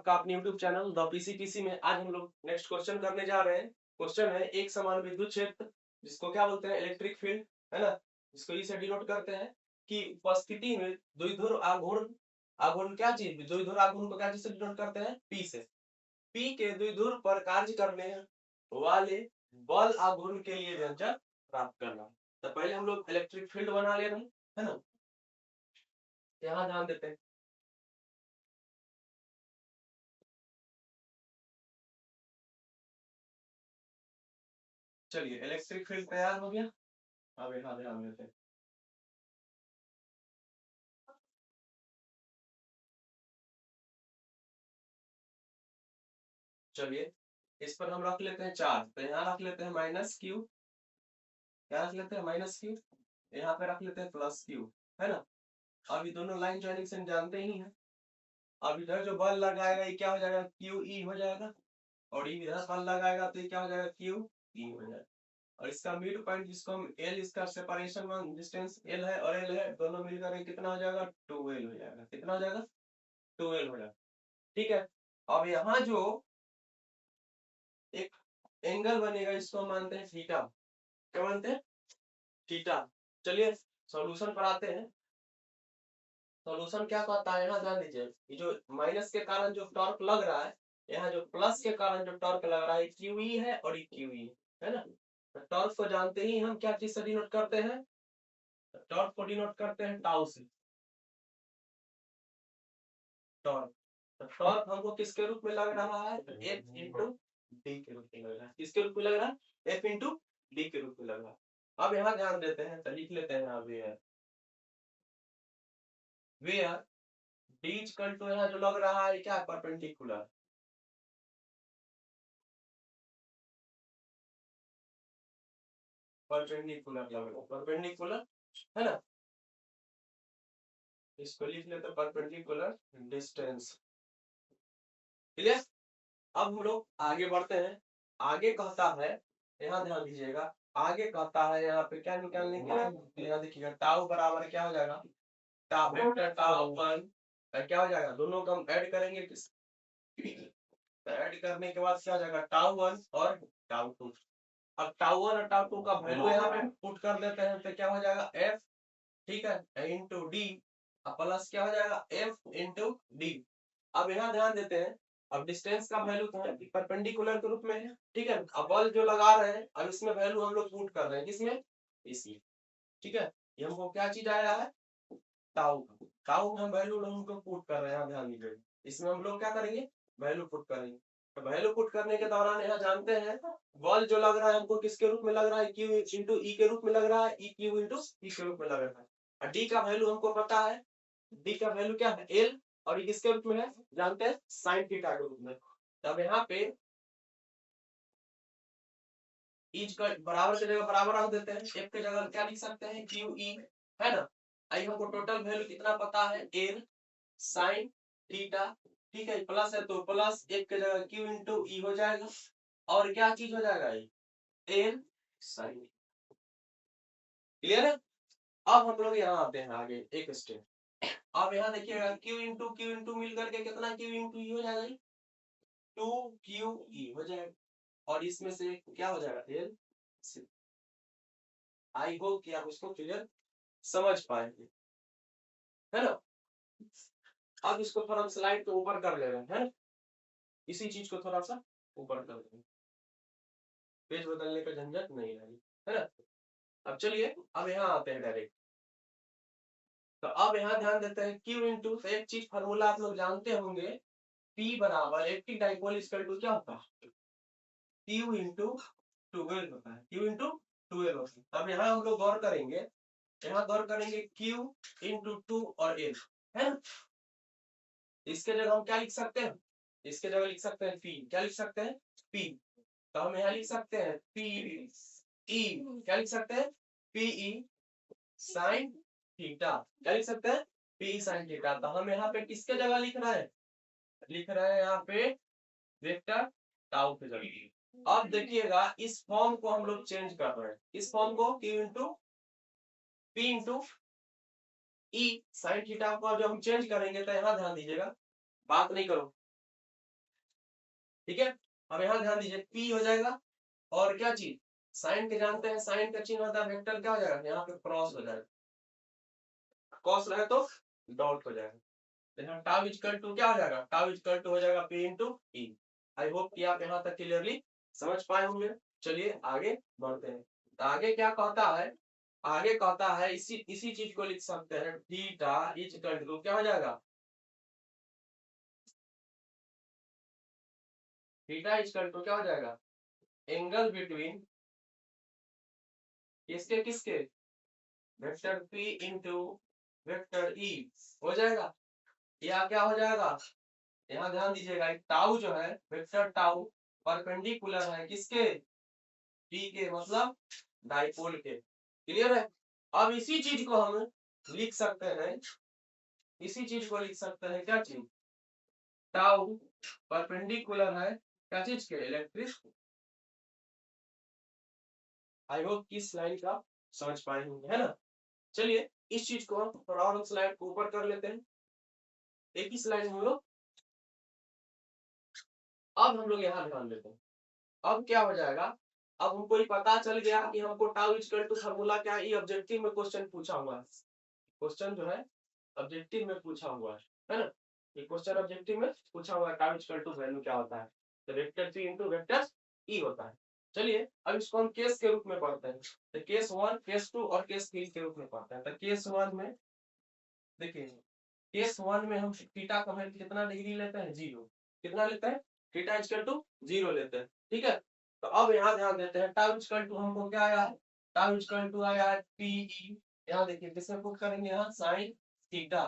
आपका अपने YouTube channel the PC में आज हम लोग नेक्स्ट क्वेश्चन करने जा रहे हैं। क्वेश्चन है एक समान विद्युत क्षेत्र जिसको क्या बोलते हैं इलेक्ट्रिक फील्ड, है ना, जिसको ई से डिनोट करते हैं कि उपस्थिति में द्विध्रुव आघूर्ण, आघूर्ण क्या चीज, द्विध्रुव आघूर्ण को क्या चीज से डिनोट करते हैं, पी से। पी के द्विध्रुव पर कार्य करने वाले बल आघूर्ण के लिए व्यंजक प्राप्त करना। तो पहले हम लोग इलेक्ट्रिक फील्ड बना ले रहे हैं, है ना। यहाँ ध्यान देते हैं। चलिए इलेक्ट्रिक फील्ड तैयार हो गया। अब यहाँ ध्यान देते हैं। चलिए इस पर हम रख लेते हैं चार्ज, तो यहाँ रख लेते हैं माइनस क्यू, क्या रख लेते हैं माइनस क्यू, यहाँ पे रख लेते हैं प्लस क्यू, है ना। अब ये दोनों लाइन ज्वाइनिंग से जानते ही हैं। अब इधर जो बल लगाएगा ये क्या हो जाएगा, क्यू ई हो जाएगा, और इधर बल लगाएगा तो ये क्या हो जाएगा, क्यू ई हो जाएगा। और इसका मिड पॉइंट जिसको हम एल, इसका सेपरेशन डिस्टेंस एल है और एल है, दोनों मिलकर कितना हो जाएगा, 12 हो जाएगा। कितना हो जाएगा, 12 हो जाएगा। ठीक है। अब यहाँ जो एक एंगल बनेगा इसको हम मानते हैं थीटा। क्या मानते हैं, थीटा। चलिए सॉल्यूशन पर आते हैं। सॉल्यूशन क्या कहता है, यहाँ ध्यान दीजिए, ये जो माइनस के कारण जो टॉर्क लग रहा है, यहाँ जो प्लस के कारण जो टॉर्क लग रहा है क्यू ई है और ये क्यू ई है ना। तो टॉर्क को जानते ही हम क्या चीज से डिनोट करते हैं, टॉर्क को डिनोट करते हैं टाउ से। टॉर्क, तो टॉर्क हमको किसके रूप में लग रहा है, एफ इंटू डी के रूप में लग रहा है। किसके रूप में लग रहा है, एफ इंटू डी के रूप में लग रहा है। अब यहाँ ध्यान देते हैं, तो लिख लेते हैं यहाँ वेयर डी इक्वल टू, यहाँ जो लग रहा है क्या, परपेंडिकुलर, परपेंडिकुलर लग रहा है, परपेंडिकुलर, है ना। इसको लिख लेते हैं परपेंडिकुलर डिस्टेंस। क्लियर। अब हम लोग आगे बढ़ते हैं। आगे कहता है, यहाँ ध्यान दीजिएगा, आगे कहता है यहाँ पे क्या निकालने के, यहाँ देखिएगा टाउ बराबर क्या हो जाएगा, टाउ वेक्टर टाउ वन, क्या हो जाएगा, दोनों को हम ऐड करेंगे किस, तो ऐड करने के बाद क्या हो जाएगा, टाउ वन और टाउ टू। अब टाउ वन और टाउ टू का वैल्यू यहाँ पे पुट कर देते हैं, तो क्या हो जाएगा एफ, ठीक है, इंटू डी, प्लस क्या हो जाएगा एफ इंटू डी। अब यहाँ ध्यान देते हैं, अब डिस्टेंस का वैल्यू तो परपेंडिकुलर के रूप में है, ठीक है। अब बल जो लगा रहे हैं, अब इसमें वैल्यू हम लोग पुट कर रहे हैं, किसमें, इसमें, ठीक है। ये हमको क्या चीज आया है, टाउ, टाउ हम वैल्यू हमको पुट कर रहे हैं, ध्यान दीजिए। इसमें हम लोग क्या करेंगे, वैल्यू पुट करेंगे। तो वैल्यू पुट करने के दौरान यहाँ जानते हैं बल जो लग रहा है हमको किसके रूप में लग रहा है, क्यू इंटू ई के रूप में लग रहा है, ई क्यू इंटू ई के रूप में लग रहा है। और डी का वैल्यू हमको पता है, डी का वैल्यू क्या है, एल, और ये किसके रूप में है, जानते हैं साइन थीटा के रूप में। तब यहाँ पे ई का बराबर की जगह बराबर रख देते हैं, एफ की जगह क्या लिख सकते हैं, क्यू ई, है ना। आई हमको टोटल वैल्यू कितना पता है, एल साइन थीटा, ठीक है, प्लस है तो प्लस एक की जगह क्यू इंटू ई हो जाएगा, और क्या चीज हो जाएगा, एल साइन। क्लियर है। अब हम लोग यहाँ आते हैं आगे एक स्टेप। अब यहाँ देखिएगा क्यू इंटू मिल करके कितना क्यू इंटू ई हो जाएगा, टू क्यू ई हो जाएगा, और इसमें से क्या हो जाएगा, एल। आई होप कि आप इसको क्लियर समझ पाएंगे, है ना। अब इसको थोड़ा हम स्लाइड को ऊपर कर ले रहे हैं, है ना? इसी चीज को थोड़ा सा ऊपर कर रहे हैं, पेज बदलने का झंझट नहीं रही, है ना। अब चलिए अब यहाँ आते हैं डायरेक्ट। तो अब यहाँ ध्यान देते हैं Q इंटू, एक चीज फार्मूला आप लोग जानते होंगे, P बराबर इलेक्ट्रिक डाइपोल इक्वल टू क्या होता है, Q इंटू 12 होता है, Q इंटू 12 होता है। अब यहाँ हम लोग गौर करेंगे, यहाँ गौर करेंगे Q इंटू 2 और L, है ना। इसके जगह हम क्या लिख सकते हैं, इसके जगह लिख सकते हैं P, क्या लिख सकते हैं, P। तो हम यहाँ लिख सकते हैं P E, क्या लिख सकते हैं, P E साइन थीटा, क्या लिख सकते हैं, P साइन थीटा। तो हम यहाँ पे किसके जगह लिख रहे हैं, लिख रहे हैं यहाँ पे वेक्टर टाउ के जगह। अब देखिएगा इस फॉर्म को हम लोग चेंज कर रहे हैं, इस फॉर्म को Q into P into E sine theta को जब हम चेंज करेंगे, तो यहाँ ध्यान दीजिएगा, बात नहीं करो, ठीक है, अब यहाँ ध्यान दीजिए P हो जाएगा और क्या चीज साइन के जानते हैं, साइन का चिन्ह होता है वेक्टर, क्या हो जाएगा यहाँ पे क्रॉस हो जाएगा, क्रॉस रहे तो डॉट हो जाएगा, तो यहाँ टाउ इक्वल टू क्या हो जाएगा, टाउ इक्वल टू हो जाएगा P into E. I hope कि आप यहाँ तक क्लियरली समझ पाए होंगे। चलिए आगे बढ़ते हैं, तो आगे क्या कहता है, आगे कहता है इसी चीज को लिख सकते हैं थीटा इक्वल टू क्या हो जाएगा, थीटा इक्वल टू क्या हो जाएगा, एंगल बिटवीन किसके किसके, vector P into vector E हो जाएगा, या क्या हो जाएगा, यहाँ ध्यान दीजिएगा टाउ जो है वेक्टर टाउ परपेंडिकुलर है किसके, P के, मतलब डाइपोल के। क्लियर है, अब इसी चीज को हम लिख सकते हैं, इसी चीज को लिख सकते हैं क्या चीज, टाउ परपेंडिकुलर है क्या चीज के, इलेक्ट्रिक। आई होप कि इस लाइन का समझ पाए होंगे, है ना। चलिए इस चीज को हम थोड़ा और स्लाइड को ऊपर कर लेते हैं, एक ही स्लाइड में हम लोग, अब हम लोग यहाँ ध्यान देते हैं, अब क्या हो जाएगा, अब हमको ये पता चल गया कि हमको टाउ इक्वल टू फार्मूला क्या है, ये ऑब्जेक्टिव में क्वेश्चन पूछा हुआ है, क्वेश्चन जो है ऑब्जेक्टिव में पूछा हुआ है ना, ये क्वेश्चन ऑब्जेक्टिव में पूछा हुआ है टाउ इक्वल टू वैल्यू क्या होता है, तो vector P into vector E होता है। चलिए अब इसको हम केस के रूप में पढ़ते हैं, तो केस 1 केस 2 और केस 3 के रूप में पढ़ते हैं। तो केस 1 में देखिए, केस 1 में हम थीटा का वैल्यू कितना डिग्री लेते हैं, 0, कितना लेते हैं, थीटा इक्वल टू 0 लेते हैं, ठीक है। तो अब यहाँ ध्यान देते हैं टाउ इक्वल टू हमको क्या आया है, टाउ इक्वल टू आया है PE, यहाँ देखिए किसमें पुट करेंगे, यहाँ साइन थीटा,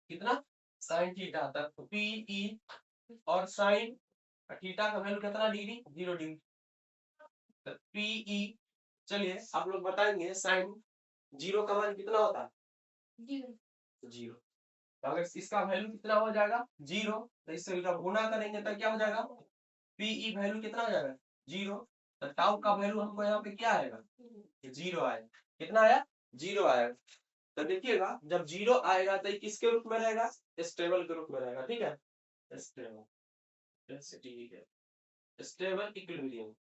कितना साइन थीटा तक, तो PE और साइन थीटा का वैल्यू कितना डिग्री, 0 डिग्री, तो PE, चलिए आप लोग बताएंगे साइन 0 का मान कितना होता है, 0, तो अगर इसका वैल्यू कितना हो जाएगा 0, तो इससे जब गुणा करेंगे तो क्या हो जाएगा, PE वैल्यू कितना हो जाएगा 0, तो टाउ का वैल्यू हमको यहाँ पे क्या आएगा, 0 आएगा, कितना आया 0 आएगा। तो देखिएगा जब 0 आएगा तो ये किसके रूप में रहेगा, स्टेबल के रूप में रहेगा, ठीक है, स्टेबल, स्टेबल इक्विलिब्रियम।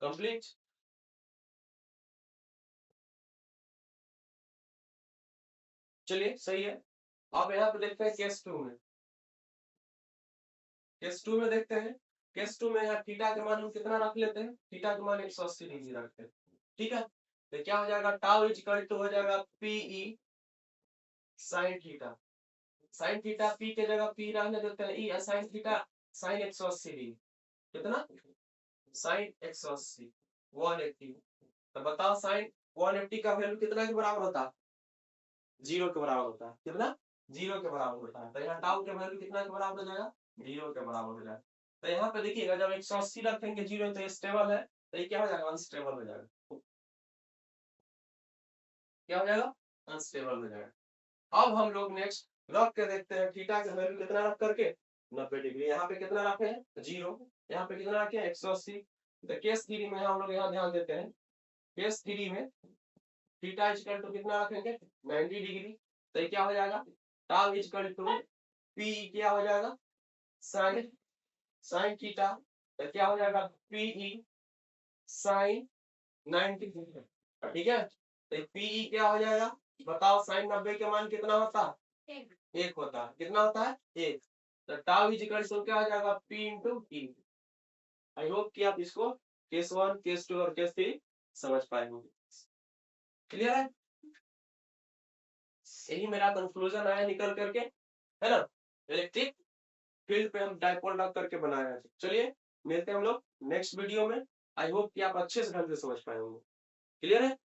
कंप्लीट। चलिए सही है, अब यहाँ पे देखते हैं केस 2 में, केस 2 में देखते हैं, केस 2 में यहाँ थीटा के मान हम कितना रख लेते हैं, थीटा के मान 180 डिग्री रखते हैं, ठीक है। तो क्या हो जाएगा, टाउ इक्वल टू हो जाएगा PE sine theta, sine theta P के जगह P रहने देते हैं, E sine theta sine 180 degree, कितना साइन 180 180, तो बताओ साइन 180 का वैल्यू कितना के बराबर होता है, 0 के बराबर होता है, कितना 0 के बराबर होता है, तो यहाँ टाउ के वैल्यू कितना के बराबर हो जाएगा, 0 के बराबर हो जाएगा। तो यहाँ पे देखिएगा जब 180 रखेंगे 0 तो ये स्टेबल है, तो ये क्या हो जाएगा, अनस्टेबल हो जाएगा, क्या हो जाएगा, अनस्टेबल हो जाएगा। अब हम लोग नेक्स्ट रख के देखते हैं थीटा का वैल्यू कितना रख करके, 90 डिग्री, यहाँ पे कितना रखे हैं 0, यहाँ पे कितना रखे हैं 180। तो केस 3 में हम लोग यहाँ ध्यान देते हैं, केस 3 में थीटा इक्वल टू कितना रखेंगे 90 डिग्री, तो ये क्या हो जाएगा, टाउ इक्वल टू P क्या हो जाएगा साइन साइन थीटा, तो क्या हो जाएगा PE साइन 90 डिग्री, ठीक है। तो PE क्या हो जाएगा, बताओ साइन 90 के मान कितना होता है, 1 होता है, कितना होता है 1, तो टाउ इक्वल टू क्या हो जाएगा P into E। I hope कि आप इसको केस 1 केस 2 और केस 3 समझ पाए होंगे, क्लियर है। यही मेरा कंक्लूजन आया निकल करके, है ना, इलेक्ट्रिक फील्ड पे हम डाइपोल रख करके बनाया है। चलिए मिलते हैं हम लोग नेक्स्ट वीडियो में, आई होप कि आप अच्छे से ढंग से समझ पाए होंगे, क्लियर है।